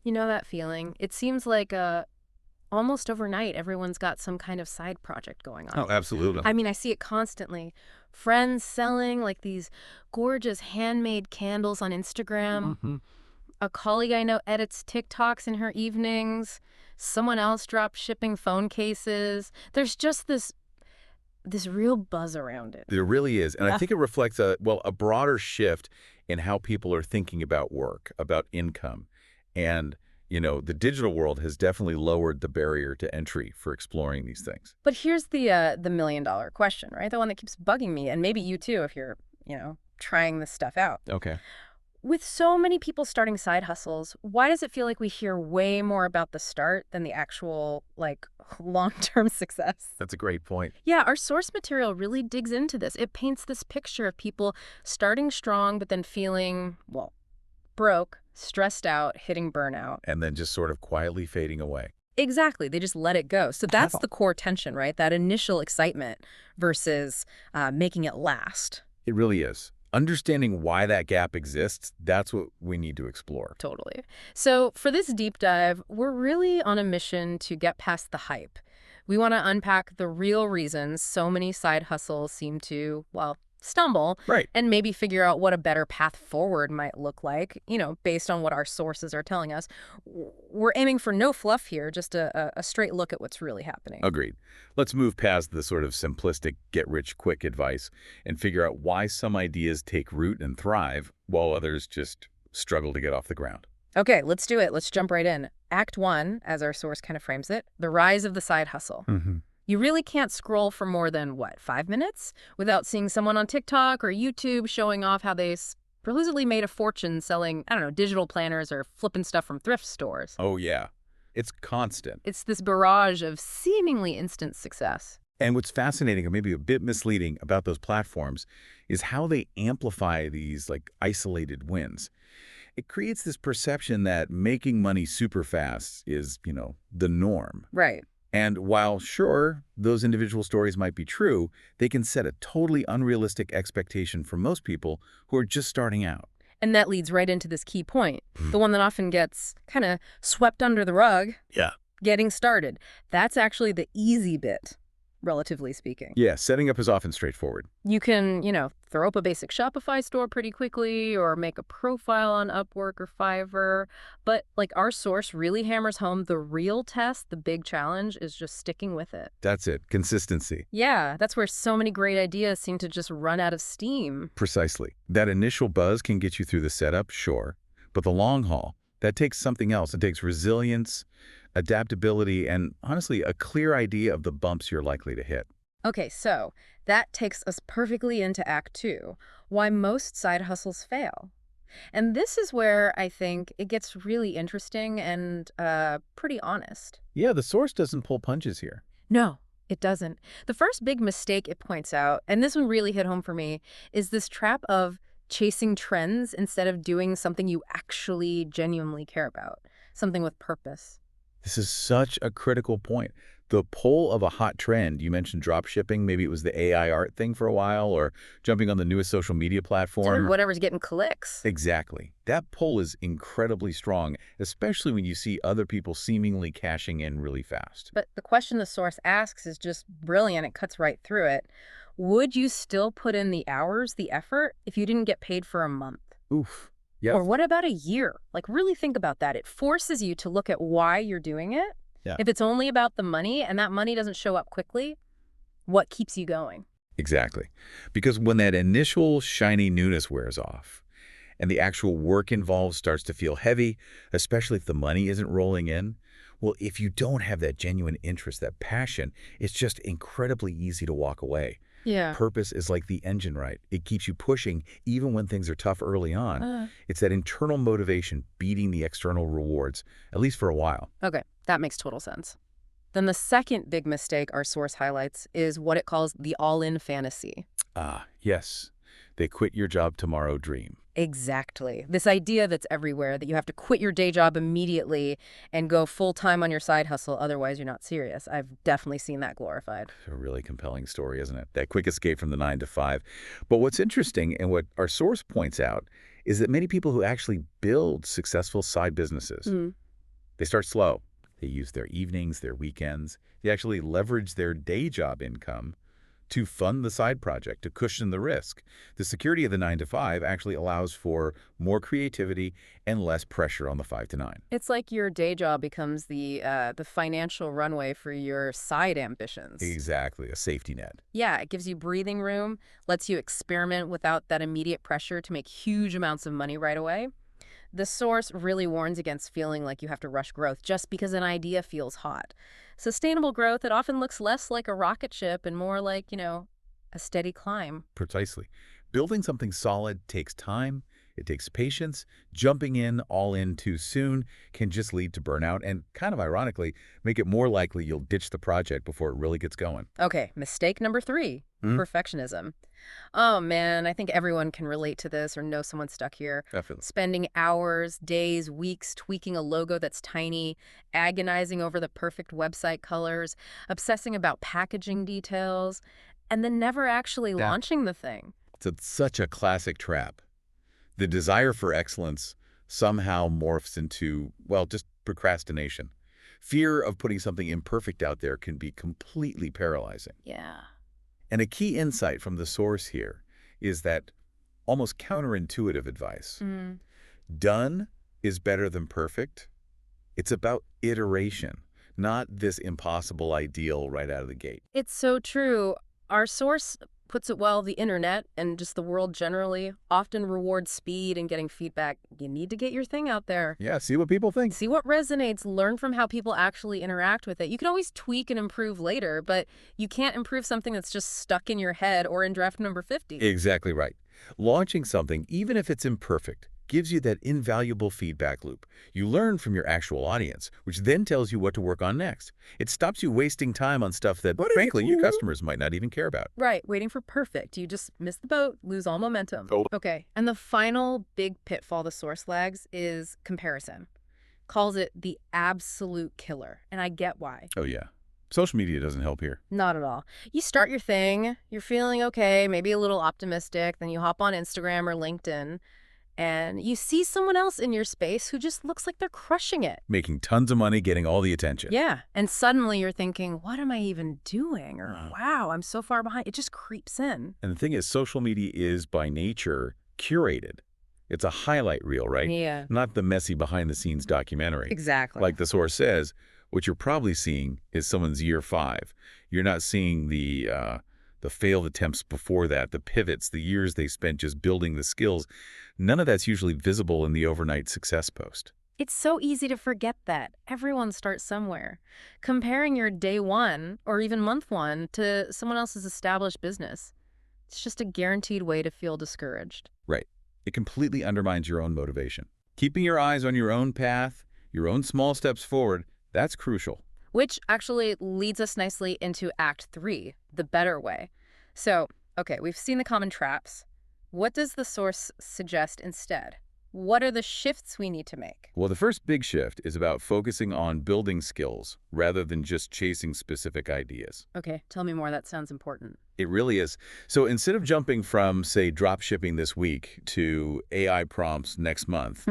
You know that feeling? It seems like almost overnight, everyone's got some kind of side project going on. Oh, absolutely. I mean, I see it constantly. Friends selling like these gorgeous handmade candles on Instagram. Hmm. A colleague I know edits TikToks in her evenings. Someone else drops shipping phone cases. There's just this real buzz around it. There really is. And I Uh, think it reflects a broader shift in how people are thinking about work, about income. And, the digital world has definitely lowered the barrier to entry for exploring these things. but here's the million-dollar question, right? The one that keeps bugging me, and maybe you too if you're, trying this stuff out. Okay. With so many people starting side hustles, why does it feel like we hear way more about the start than the actual, like, long-term success? That's a great point. Yeah, our source material really digs into this. It paints this picture of people starting strong, but then feeling, well, broke, stressed out, hitting burnout. And then just sort of quietly fading away. Exactly. They just let it go. So that's Wow. the core tension, right? That initial excitement versus making it last. It really is. Understanding why that gap exists, that's what we need to explore. Totally. So for this deep dive, we're really on a mission to get past the hype. We want to unpack the real reasons so many side hustles seem to, well, stumble, Right. and maybe figure out what a better path forward might look like, based on what our sources are telling us. We're aiming for no fluff here, just a straight look at what's really happening. Agreed. Let's move past the sort of simplistic get-rich-quick advice and figure out why some ideas take root and thrive while others just struggle to get off the ground. Okay, let's do it. Let's jump right in. Act 1, as our source kind of frames it, the rise of the side hustle. Mm-hmm. You really can't scroll for more than, 5 minutes without seeing someone on TikTok or YouTube showing off how they supposedly made a fortune selling, I don't know, digital planners or flipping stuff from thrift stores. Oh, yeah. It's constant. It's this barrage of seemingly instant success. And what's fascinating, or maybe a bit misleading about those platforms, is how they amplify these, isolated wins. It creates this perception that making money super fast is, the norm. Right. And while, sure, those individual stories might be true, they can set a totally unrealistic expectation for most people who are just starting out. And that leads right into this key point, the one that often gets kind of swept under the rug. Yeah. Getting started. That's actually the easy bit, relatively speaking. Yeah, setting up is often straightforward. You can, throw up a basic Shopify store pretty quickly or make a profile on Upwork or Fiverr. But our source really hammers home the real test, the big challenge is just sticking with it. That's it, consistency. Yeah, that's where so many great ideas seem to just run out of steam. Precisely. That initial buzz can get you through the setup, sure. But the long haul, that takes something else. It takes resilience, adaptability, and honestly, a clear idea of the bumps you're likely to hit. Okay, so that takes us perfectly into Act 2, why most side hustles fail. And this is where I think it gets really interesting and pretty honest. Yeah, the source doesn't pull punches here. No, it doesn't. The first big mistake it points out, and this one really hit home for me, is this trap of chasing trends instead of doing something you actually genuinely care about, something with purpose. This is such a critical point. The pull of a hot trend, you mentioned drop shipping, maybe it was the AI art thing for a while, or jumping on the newest social media platform. Whatever's getting clicks. Exactly. That pull is incredibly strong, especially when you see other people seemingly cashing in really fast. But the question the source asks is just brilliant. It cuts right through it. Would you still put in the hours, the effort, if you didn't get paid for a month? Oof. Yep. Or what about a year? Really think about that. It forces you to look at why you're doing it. Yeah. If it's only about the money and that money doesn't show up quickly, what keeps you going? Exactly. Because when that initial shiny newness wears off and the actual work involved starts to feel heavy, especially if the money isn't rolling in, well, if you don't have that genuine interest, that passion, it's just incredibly easy to walk away. Yeah. Purpose is like the engine, right? It keeps you pushing even when things are tough early on. It's that internal motivation beating the external rewards, at least for a while. Okay, that makes total sense. Then the second big mistake our source highlights is what it calls the all-in fantasy. Ah, yes. They quit your job tomorrow dream. Exactly. This idea that's everywhere, that you have to quit your day job immediately and go full-time on your side hustle, otherwise you're not serious. I've definitely seen that glorified. A really compelling story, isn't it? That quick escape from the 9 to 5. But what's interesting, and what our source points out, is that many people who actually build successful side businesses, They start slow. They use their evenings, their weekends. They actually leverage their day job income to fund the side project, to cushion the risk. The security of the 9 to 5 actually allows for more creativity and less pressure on the 5 to 9. It's like your day job becomes the financial runway for your side ambitions. Exactly, a safety net. Yeah, it gives you breathing room, lets you experiment without that immediate pressure to make huge amounts of money right away. The source really warns against feeling like you have to rush growth just because an idea feels hot. Sustainable growth, it often looks less like a rocket ship and more like, a steady climb. Precisely. Building something solid takes time, it takes patience. Jumping in all in too soon can just lead to burnout and, kind of ironically, make it more likely you'll ditch the project before it really gets going. Okay, mistake number 3, Hmm? perfectionism. Oh man, I think everyone can relate to this or know someone stuck here. Definitely. Spending hours, days, weeks tweaking a logo that's tiny, agonizing over the perfect website colors, obsessing about packaging details, and then never actually Yeah. launching the thing. It's such a classic trap. The desire for excellence somehow morphs into, well, just procrastination. Fear of putting something imperfect out there can be completely paralyzing. Yeah. And a key insight from the source here is that almost counterintuitive advice. Mm. Done is better than perfect. It's about iteration, not this impossible ideal right out of the gate. It's so true. Our source puts it well, the internet and just the world generally often rewards speed and getting feedback. You need to get your thing out there. Yeah, see what people think. See what resonates, learn from how people actually interact with it. You can always tweak and improve later, but you can't improve something that's just stuck in your head or in draft number 50. Exactly right. Launching something, even if it's imperfect, gives you that invaluable feedback loop. You learn from your actual audience, which then tells you what to work on next. It stops you wasting time on stuff that, frankly, your customers might not even care about. Right, waiting for perfect. You just miss the boat, lose all momentum. Totally. Okay, and the final big pitfall the source flags is comparison. Calls it the absolute killer, and I get why. Oh, yeah. Social media doesn't help here. Not at all. You start your thing, you're feeling okay, maybe a little optimistic, then you hop on Instagram or LinkedIn, and you see someone else in your space who just looks like they're crushing it. Making tons of money, getting all the attention. Yeah, and suddenly you're thinking, what am I even doing? Or, Uh. wow, I'm so far behind. It just creeps in. And the thing is, social media is, by nature, curated. It's a highlight reel, right? Yeah, Not the messy behind-the-scenes documentary. exactly. Like the source says, what you're probably seeing is someone's year 5. You're not seeing the failed attempts before that, the pivots, the years they spent just building the skills. None of that's usually visible in the overnight success post. It's so easy to forget that. Everyone starts somewhere. Comparing your day 1 or even month 1 to someone else's established business, it's just a guaranteed way to feel discouraged. Right. It completely undermines your own motivation. Keeping your eyes on your own path, your own small steps forward, that's crucial. Which actually leads us nicely into Act 3, the better way. So, okay, we've seen the common traps. What does the source suggest instead? What are the shifts we need to make? Well, the first big shift is about focusing on building skills rather than just chasing specific ideas. Okay, tell me more. That sounds important. It really is. So instead of jumping from, say, drop shipping this week to AI prompts next month,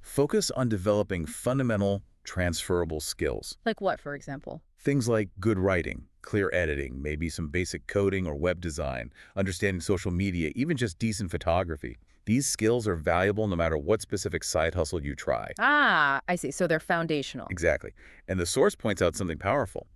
focus on developing fundamental, transferable skills. Like what, for example? Things like good writing, clear editing, maybe some basic coding or web design, understanding social media, even just decent photography. These skills are valuable no matter what specific side hustle you try. Ah, I see. So they're foundational. Exactly. And the source points out something powerful.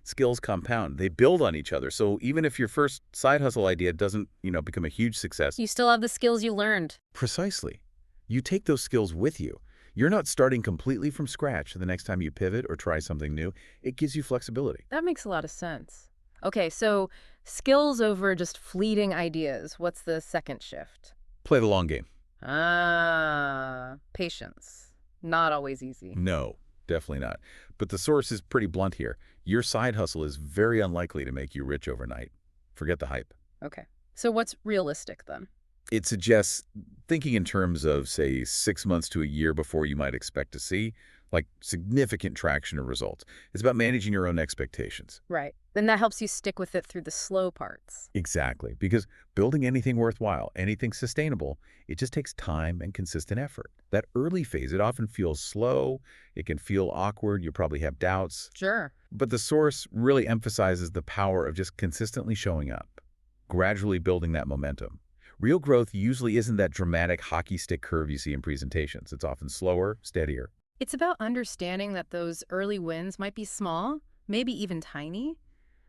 Skills compound. They build on each other. So even if your first side hustle idea doesn't, become a huge success, You still have the skills you learned. precisely, you take those skills with you. You're not starting completely from scratch the next time you pivot or try something new. It gives you flexibility. That makes a lot of sense. Okay, so skills over just fleeting ideas. What's the second shift? Play the long game. Ah, patience. Not always easy. No, definitely not. But the source is pretty blunt here. Your side hustle is very unlikely to make you rich overnight. Forget the hype. Okay. So what's realistic then? It suggests thinking in terms of, say, 6 months to a year before you might expect to see, like significant traction or results. It's about managing your own expectations. Right. Then that helps you stick with it through the slow parts. Exactly, because building anything worthwhile, anything sustainable, it just takes time and consistent effort. That early phase, it often feels slow, it can feel awkward, you probably have doubts, Sure. but the source really emphasizes the power of just consistently showing up, gradually building that momentum. Real growth usually isn't that dramatic hockey stick curve you see in presentations. It's often slower, steadier. It's about understanding that those early wins might be small, maybe even tiny,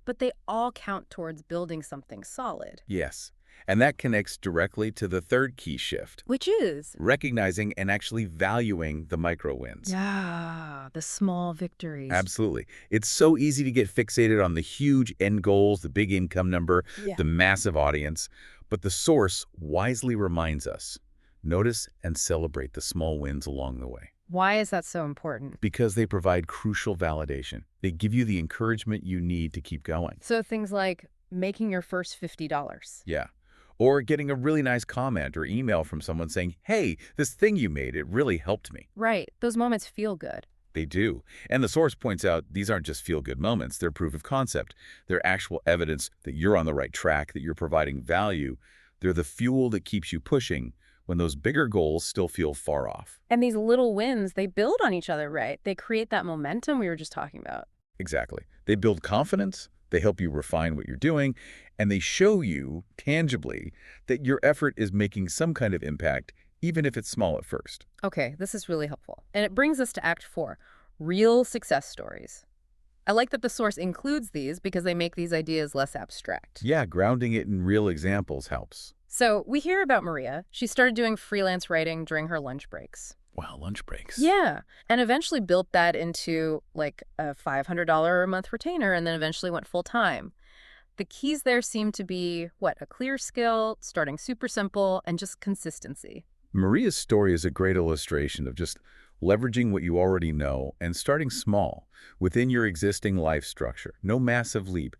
but they all count towards building something solid. Yes, and that connects directly to the third key shift, Which is, recognizing and actually valuing the micro wins. yeah, the small victories. Absolutely. It's so easy to get fixated on the huge end goals, the big income number, Yeah. the massive audience, but the source wisely reminds us, notice and celebrate the small wins along the way Why is that so important? because they provide crucial validation. They give you the encouragement you need to keep going. So things like making your first $50. Yeah. Or getting a really nice comment or email from someone saying, hey, this thing you made, it really helped me. Right. Those moments feel good. They do. And the source points out these aren't just feel-good moments. They're proof of concept. They're actual evidence that you're on the right track, that you're providing value. They're the fuel that keeps you pushing when those bigger goals still feel far off. And these little wins, they build on each other, right? They create that momentum we were just talking about. Exactly. They build confidence, they help you refine what you're doing, and they show you, tangibly, that your effort is making some kind of impact, even if it's small at first. Okay, this is really helpful. And it brings us to Act 4, real success stories. I like that the source includes these because they make these ideas less abstract. Yeah, grounding it in real examples helps. So we hear about Maria. She started doing freelance writing during her lunch breaks. Wow, lunch breaks. Yeah, and eventually built that into like a $500 a month retainer and then eventually went full time. The keys there seem to be, what, a clear skill, starting super simple, and just consistency. Maria's story is a great illustration of just leveraging what you already know and starting small within your existing life structure. No massive leap,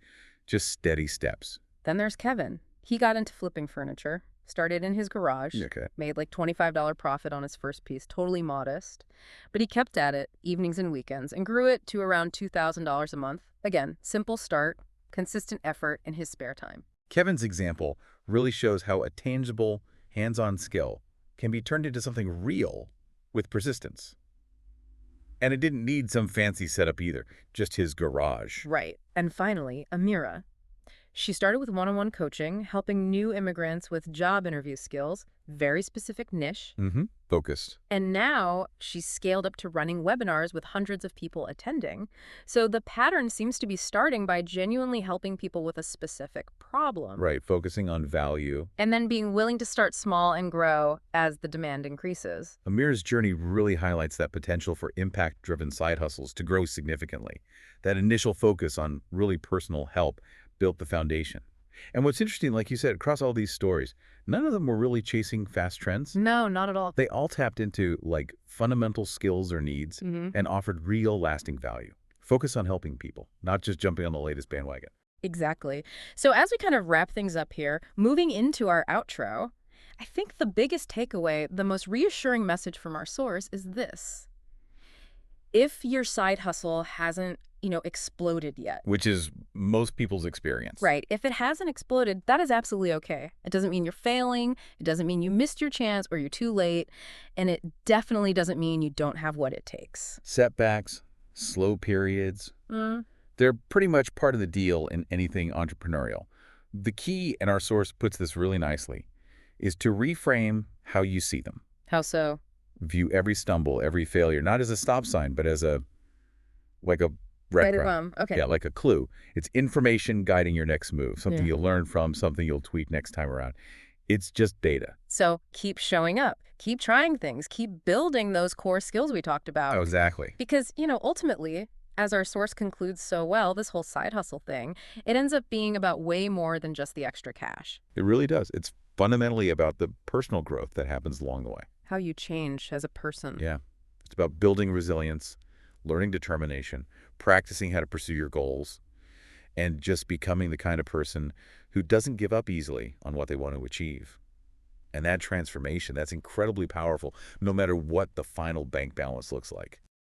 just steady steps. Then there's Kevin. He got into flipping furniture, started in his garage, Okay. made like $25 profit on his first piece, totally modest. But he kept at it, evenings and weekends, and grew it to around $2,000 a month. Again, simple start, consistent effort in his spare time. Kevin's example really shows how a tangible, hands-on skill can be turned into something real with persistence. And it didn't need some fancy setup either, just his garage. Right. And finally, Amira. She started with one-on-one coaching, helping new immigrants with job interview skills, very specific niche. Focused. And now she's scaled up to running webinars with hundreds of people attending. So the pattern seems to be starting by genuinely helping people with a specific problem. Right, focusing on value. And then being willing to start small and grow as the demand increases. Amir's journey really highlights that potential for impact-driven side hustles to grow significantly. That initial focus on really personal help built the foundation. And what's interesting, like you said, across all these stories, none of them were really chasing fast trends. No, not at all. They all tapped into like fundamental skills or needs and offered real lasting value. Focus on helping people, not just jumping on the latest bandwagon. Exactly. So as we kind of wrap things up here, moving into our outro, I think the biggest takeaway, the most reassuring message from our source is this. If your side hustle hasn't, exploded yet. Which is most people's experience. Right. If it hasn't exploded, that is absolutely okay. It doesn't mean you're failing. It doesn't mean you missed your chance or you're too late. And it definitely doesn't mean you don't have what it takes. Setbacks, slow periods, they're pretty much part of the deal in anything entrepreneurial. The key, and our source puts this really nicely, is to reframe how you see them. How so? View every stumble, every failure, not as a stop sign, but as like a breadcrumb. Okay. Yeah, like a clue. It's information guiding your next move, something you'll learn from, something you'll tweak next time around. It's just data. So keep showing up, keep trying things, keep building those core skills we talked about. Oh, exactly. Because, ultimately, as our source concludes so well, this whole side hustle thing, it ends up being about way more than just the extra cash. It really does. It's fundamentally about the personal growth that happens along the way. How you change as a person. Yeah. It's about building resilience, learning determination, practicing how to pursue your goals, and just becoming the kind of person who doesn't give up easily on what they want to achieve. And that transformation, that's incredibly powerful, no matter what the final bank balance looks like.